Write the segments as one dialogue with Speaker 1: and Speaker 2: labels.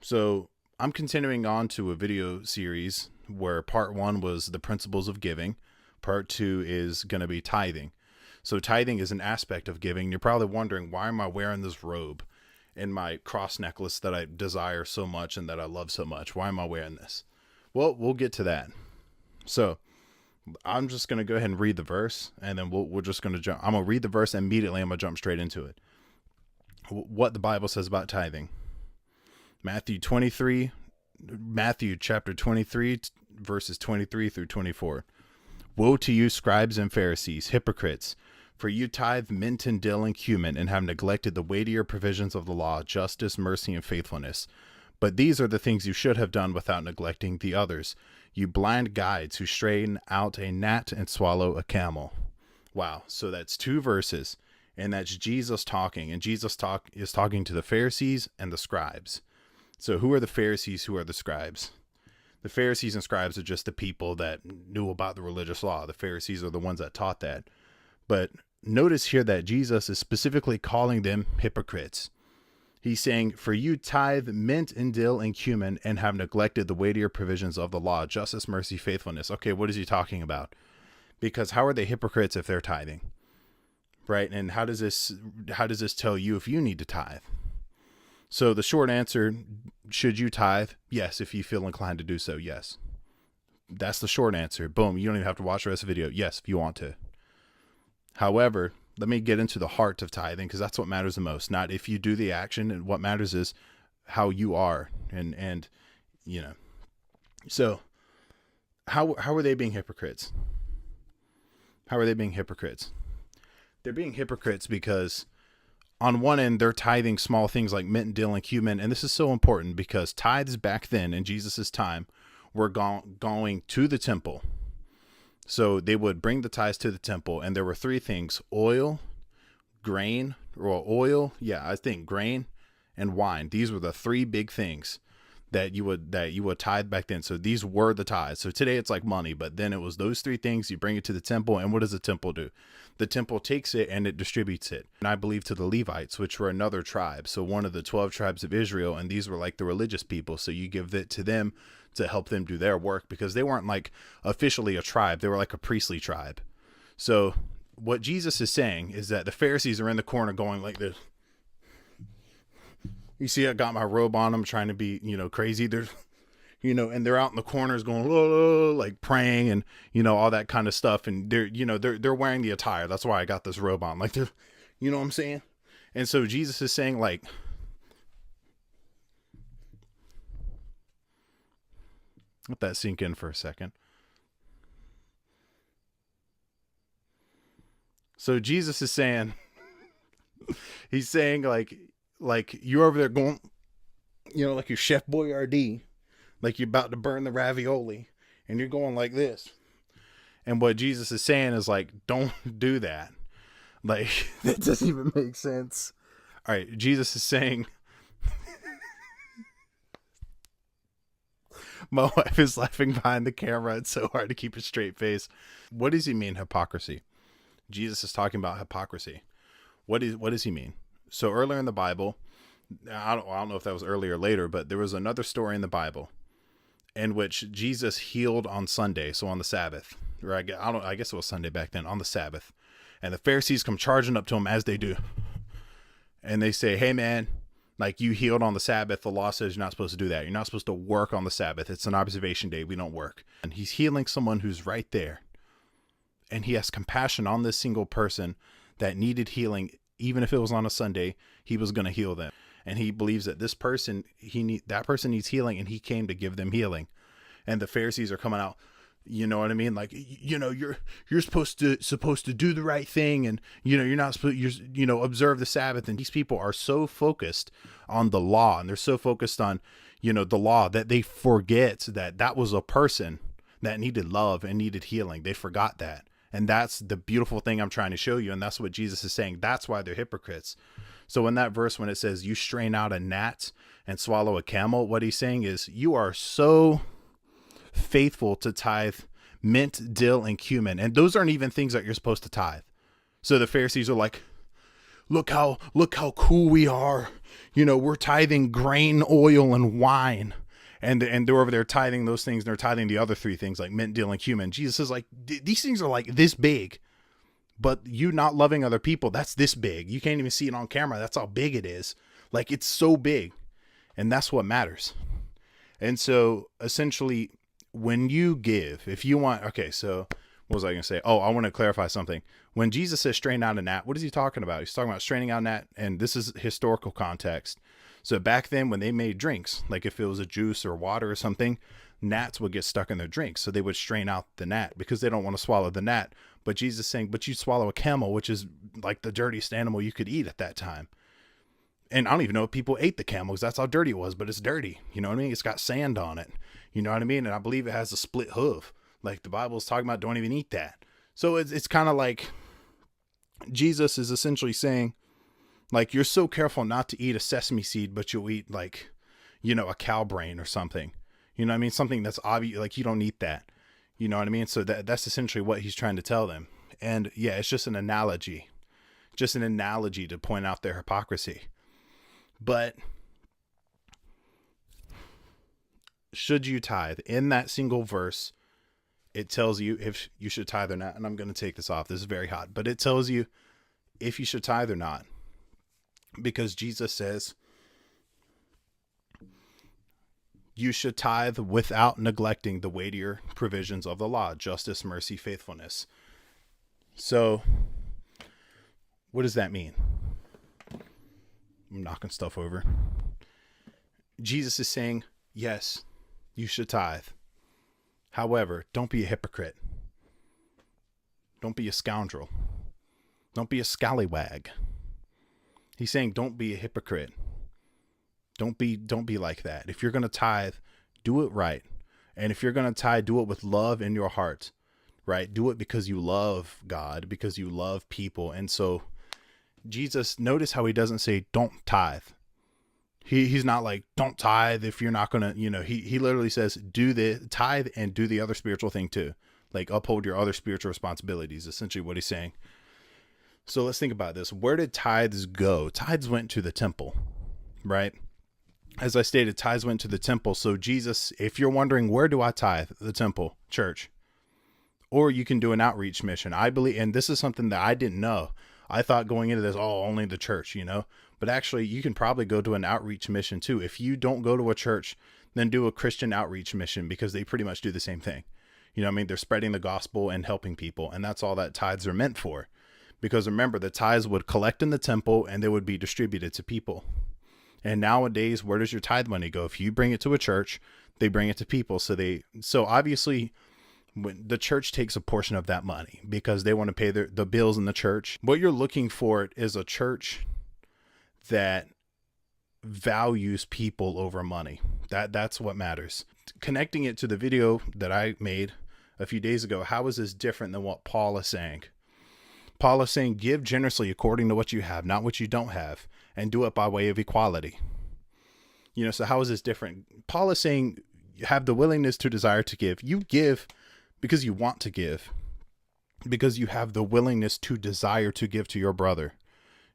Speaker 1: So I'm continuing on to a video series where part one was the principles of giving. Part two is going to be tithing. So tithing is an aspect of giving. You're probably wondering, why am I wearing this robe and my cross necklace that I desire so much and that I love so much? Why am I wearing this? Well, we'll get to that. So I'm just going to go ahead and read the verse, and then we're just going to jump. I'm going to read the verse and immediately I'm going to jump straight into it. What the Bible says about tithing. Matthew chapter 23, verses 23 through 24. Woe to you, scribes and Pharisees, hypocrites! For you tithe mint and dill and cumin, and have neglected the weightier provisions of the law, justice, mercy, and faithfulness. But these are the things you should have done without neglecting the others. You blind guides who straighten out a gnat and swallow a camel. Wow. So that's two verses, and that's Jesus talking. And Jesus is talking to the Pharisees and the scribes. So who are the Pharisees? Who are the scribes? The Pharisees and scribes are just the people that knew about the religious law. The Pharisees are the ones that taught that. But notice here that Jesus is specifically calling them hypocrites. He's saying, for you tithe mint and dill and cumin and have neglected the weightier provisions of the law, justice, mercy, faithfulness. Okay, what is he talking about? Because how are they hypocrites if they're tithing? Right? And how does this tell you if you need to tithe? So the short answer, should you tithe? Yes, if you feel inclined to do so, yes. That's the short answer. Boom, you don't even have to watch the rest of the video. Yes, if you want to. However, let me get into the heart of tithing, because that's what matters the most. Not if you do the action, and what matters is how you are. And you know. So how are they being hypocrites? How are they being hypocrites? They're being hypocrites because on one end, they're tithing small things like mint, dill, and cumin. And this is so important because tithes back then in Jesus's time were going to the temple. So they would bring the tithes to the temple, and there were three things: oil, grain, grain and wine. These were the three big things that you would tithe back then. So these were the tithes. So today it's like money, but then it was those three things. You bring it to the temple, and what does the temple do? The temple takes it and it distributes it. And I believe to the Levites, which were another tribe. So one of the 12 tribes of Israel, and these were like the religious people. So you give it to them to help them do their work, because they weren't like officially a tribe. They were like a priestly tribe. So what Jesus is saying is that the Pharisees are in the corner going like this. You see, I got my robe on. I'm trying to be, crazy. There's, and they're out in the corners going, oh, like praying and, all that kind of stuff. And they're wearing the attire. That's why I got this robe on. Like, you know what I'm saying? And so Jesus is saying, like, let that sink in for a second. So Jesus is saying, he's saying like you're over there going, like your Chef Boyardee, like you're about to burn the ravioli and you're going like this. And what Jesus is saying is like, don't do that. Like, that doesn't even make sense. All right. Jesus is saying, my wife is laughing behind the camera. It's so hard to keep a straight face. What does he mean, hypocrisy? Jesus is talking about hypocrisy. What does he mean? So earlier in the Bible, I don't know if that was earlier or later, but there was another story in the Bible in which Jesus healed on Sunday. So on the Sabbath, or I guess it was Sunday back then, on the Sabbath. And the Pharisees come charging up to him, as they do. And they say, hey man, like, you healed on the Sabbath. The law says you're not supposed to do that. You're not supposed to work on the Sabbath. It's an observation day. We don't work. And he's healing someone who's right there. And he has compassion on this single person that needed healing. Even if it was on a Sunday, he was going to heal them. And he believes that this person, that person needs healing, and he came to give them healing. And the Pharisees are coming out, you know what I mean? Like, you're supposed to do the right thing, and you're not supposed, observe the Sabbath. And these people are so focused on the law, and they're so focused on, the law, that they forget that was a person that needed love and needed healing. They forgot that. And that's the beautiful thing I'm trying to show you. And that's what Jesus is saying. That's why they're hypocrites. So in that verse, when it says you strain out a gnat and swallow a camel, what he's saying is you are so faithful to tithe mint, dill, and cumin. And those aren't even things that you're supposed to tithe. So the Pharisees are like, look how cool we are. we're tithing grain, oil, and wine. And they're over there tithing those things. And they're tithing the other three things like mint, dill, and cumin. Jesus is like, these things are like this big. But you not loving other people, that's this big. You can't even see it on camera. That's how big it is. Like, it's so big. And that's what matters. And so essentially, when you give, if you want, okay, so what was I going to say? Oh, I want to clarify something. When Jesus says strain out a gnat, what is he talking about? He's talking about straining out a gnat. And this is historical context. So back then when they made drinks, like if it was a juice or water or something, gnats would get stuck in their drinks. So they would strain out the gnat because they don't want to swallow the gnat. But Jesus is saying, but you swallow a camel, which is like the dirtiest animal you could eat at that time. And I don't even know if people ate the camel because that's how dirty it was, but it's dirty. You know what I mean? It's got sand on it. You know what I mean? And I believe it has a split hoof. Like the Bible is talking about, don't even eat that. So it's kind of like Jesus is essentially saying, like, you're so careful not to eat a sesame seed, but you'll eat like, a cow brain or something. You know what I mean? Something that's obvious, like you don't eat that. You know what I mean? So that's essentially what he's trying to tell them. And yeah, it's just an analogy to point out their hypocrisy. But should you tithe? In that single verse, it tells you if you should tithe or not. And I'm going to take this off. This is very hot, but it tells you if you should tithe or not. Because Jesus says you should tithe without neglecting the weightier provisions of the law, justice, mercy, faithfulness. So what does that mean? I'm knocking stuff over. Jesus is saying, yes, you should tithe. However, don't be a hypocrite. Don't be a scoundrel. Don't be a scallywag. He's saying, don't be a hypocrite. Don't be like that. If you're going to tithe, do it right. And if you're going to tithe, do it with love in your heart, right? Do it because you love God, because you love people. And so Jesus, notice how he doesn't say, don't tithe. He's not like, don't tithe if you're not going to, he literally says, do the tithe and do the other spiritual thing too. Like uphold your other spiritual responsibilities, essentially what he's saying. So let's think about this. Where did tithes go? Tithes went to the temple, right? As I stated, tithes went to the temple. So Jesus, if you're wondering, where do I tithe? The temple, church. Or you can do an outreach mission. I believe, and this is something that I didn't know. I thought going into this, only the church, but actually you can probably go to an outreach mission too. If you don't go to a church, then do a Christian outreach mission because they pretty much do the same thing. You know what I mean? They're spreading the gospel and helping people. And that's all that tithes are meant for. Because remember, the tithes would collect in the temple and they would be distributed to people. And nowadays, where does your tithe money go? If you bring it to a church, they bring it to people. So obviously, when the church takes a portion of that money because they want to pay the bills in the church. What you're looking for is a church that values people over money. That's what matters. Connecting it to the video that I made a few days ago, how is this different than what Paul is saying? Paul is saying, give generously according to what you have, not what you don't have, and do it by way of equality. So how is this different? Paul is saying, have the willingness to desire to give. You give because you want to give, because you have the willingness to desire to give to your brother.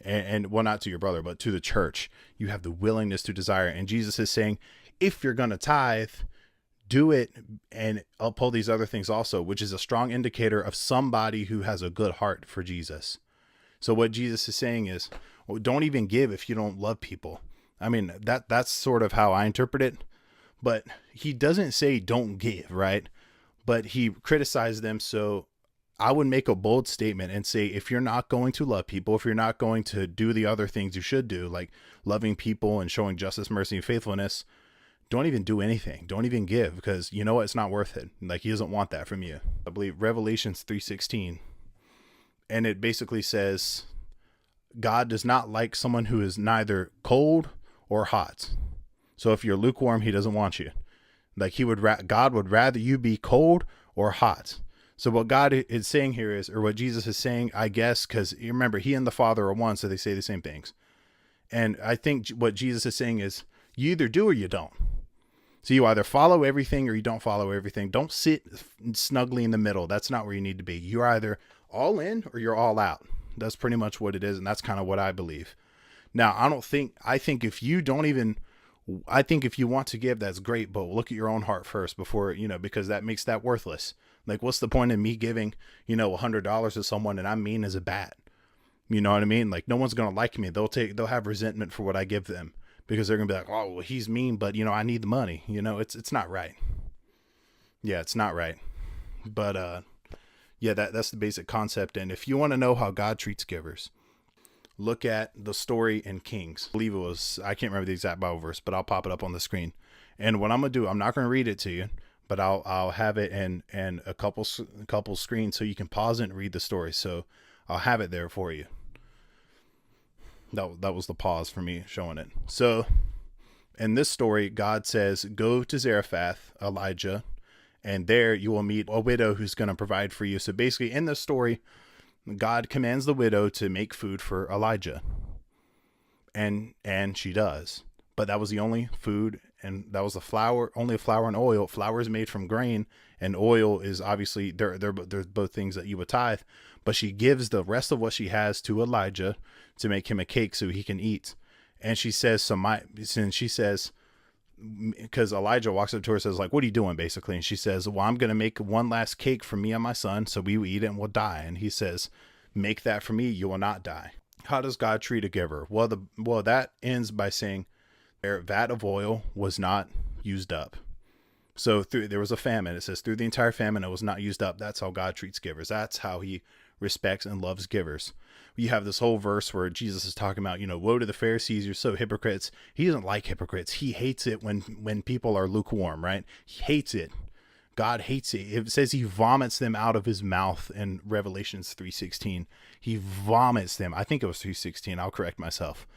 Speaker 1: And well, not to your brother, but to the church. You have the willingness to desire. And Jesus is saying, if you're going to tithe, do it and uphold these other things also, which is a strong indicator of somebody who has a good heart for Jesus. So what Jesus is saying is, well, don't even give if you don't love people. I mean, that's sort of how I interpret it, but he doesn't say don't give, right? But he criticized them. So I would make a bold statement and say, if you're not going to love people, if you're not going to do the other things you should do, like loving people and showing justice, mercy, and faithfulness, don't even do anything. Don't even give, because you know what? It's not worth it. Like, he doesn't want that from you. I believe Revelations 3:16. And it basically says, God does not like someone who is neither cold or hot. So if you're lukewarm, he doesn't want you. Like God would rather you be cold or hot. So what God is saying here is, or what Jesus is saying, I guess, because you remember, he and the Father are one, so they say the same things. And I think what Jesus is saying is, you either do or you don't. So you either follow everything or you don't follow everything. Don't sit snugly in the middle. That's not where you need to be. You're either all in or you're all out. That's pretty much what it is. And that's kind of what I believe. Now, I think if you don't even, I think if you want to give, that's great, but look at your own heart first before, because that makes that worthless. Like, what's the point in me giving, $100 to someone and I'm mean as a bat? You know what I mean? Like, no one's going to like me. They'll have resentment for what I give them because they're going to be like, oh, well, he's mean, but I need the money. It's not right. Yeah, it's not right. But, yeah, that's the basic concept. And if you want to know how God treats givers, look at the story in Kings. I believe it was, I can't remember the exact Bible verse, but I'll pop it up on the screen. And what I'm going to do, I'm not going to read it to you, but I'll have it in a couple screens so you can pause it and read the story. So I'll have it there for you. That was the pause for me showing it. So in this story, God says, go to Zarephath, Elijah, and there you will meet a widow who's going to provide for you. So basically in this story, God commands the widow to make food for Elijah. And she does. But that was the only food, and that was only flour and oil. Flour is made from grain, and oil is obviously, they're both things that you would tithe. But she gives the rest of what she has to Elijah to make him a cake so he can eat. And she says, because Elijah walks up to her and says, like, what are you doing, basically? And she says, well, I'm going to make one last cake for me and my son, so we will eat it and we'll die. And he says, make that for me, you will not die. How does God treat a giver? Well, that ends by saying their vat of oil was not used up. So there was a famine. It says through the entire famine, it was not used up. That's how God treats givers. That's how he respects and loves givers. You have this whole verse where Jesus is talking about, woe to the Pharisees, you're so hypocrites. He doesn't like hypocrites. He hates it when people are lukewarm, right? He hates it. God hates it. It says he vomits them out of his mouth in Revelations 3:16. He vomits them. I think it was 3:16. I'll correct myself.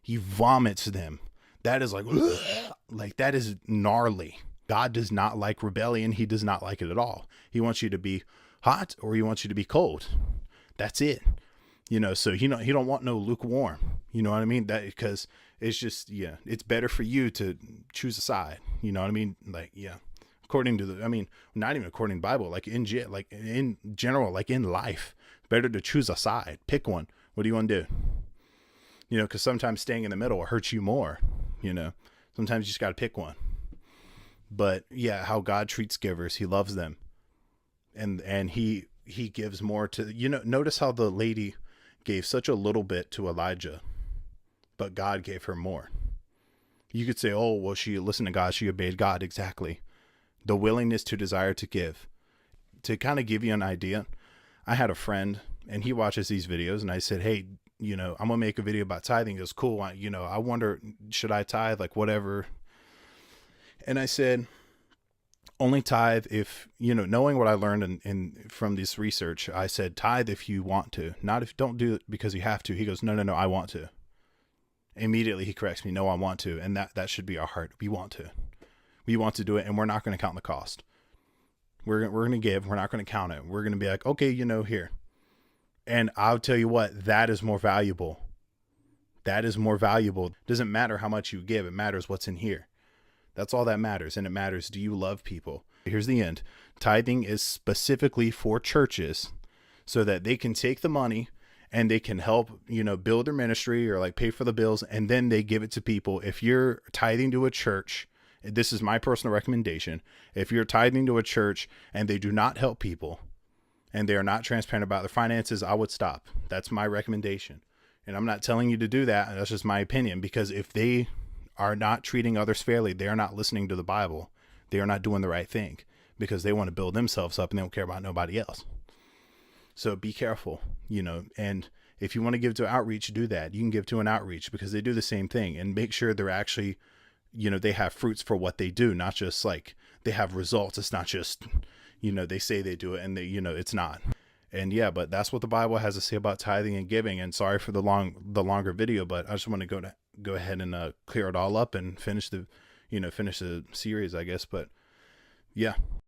Speaker 1: He vomits them. That is like that is gnarly. God does not like rebellion. He does not like it at all. He wants you to be hot or he wants you to be cold. That's it. So he don't want no lukewarm. You know what I mean? That because it's just, it's better for you to choose a side. You know what I mean? Like, according to not even according to the Bible, like in general, like in life, better to choose a side. Pick one. What do you want to do? Because sometimes staying in the middle will hurt you more. Sometimes you just got to pick one. But yeah, how God treats givers, he loves them. And he gives more to, notice how the lady gave such a little bit to Elijah, but God gave her more. You could say, oh, well, she listened to God. She obeyed God. Exactly. The willingness to desire to give. To kind of give you an idea, I had a friend and he watches these videos and I said, hey, I'm going to make a video about tithing. He goes, cool. I wonder, should I tithe? Like whatever. And I said, only tithe if, knowing what I learned from this research, I said, tithe if you want to, don't do it because you have to. He goes, no, I want to. Immediately he corrects me. No, I want to. And that should be our heart. We want to do it. And we're not going to count the cost. We're going to give. We're not going to count it. We're going to be like, okay, here. And I'll tell you what, that is more valuable. That is more valuable. It doesn't matter how much you give. It matters what's in here. That's all that matters. And it matters, do you love people? Here's the end. Tithing is specifically for churches so that they can take the money and they can help, build their ministry or like pay for the bills. And then they give it to people. If you're tithing to a church, this is my personal recommendation. If you're tithing to a church and they do not help people and they are not transparent about their finances, I would stop. That's my recommendation. And I'm not telling you to do that. That's just my opinion, because if they are not treating others fairly, they are not listening to the Bible. They are not doing the right thing because they want to build themselves up and they don't care about nobody else. So be careful, and if you want to give to outreach, do that. You can give to an outreach because they do the same thing, and make sure they're actually, they have fruits for what they do, not just like they have results. It's not just, they say they do it and they, it's not. And yeah, but that's what the Bible has to say about tithing and giving. And sorry for the longer video, but I just want to go ahead and clear it all up and finish the series, I guess. But yeah.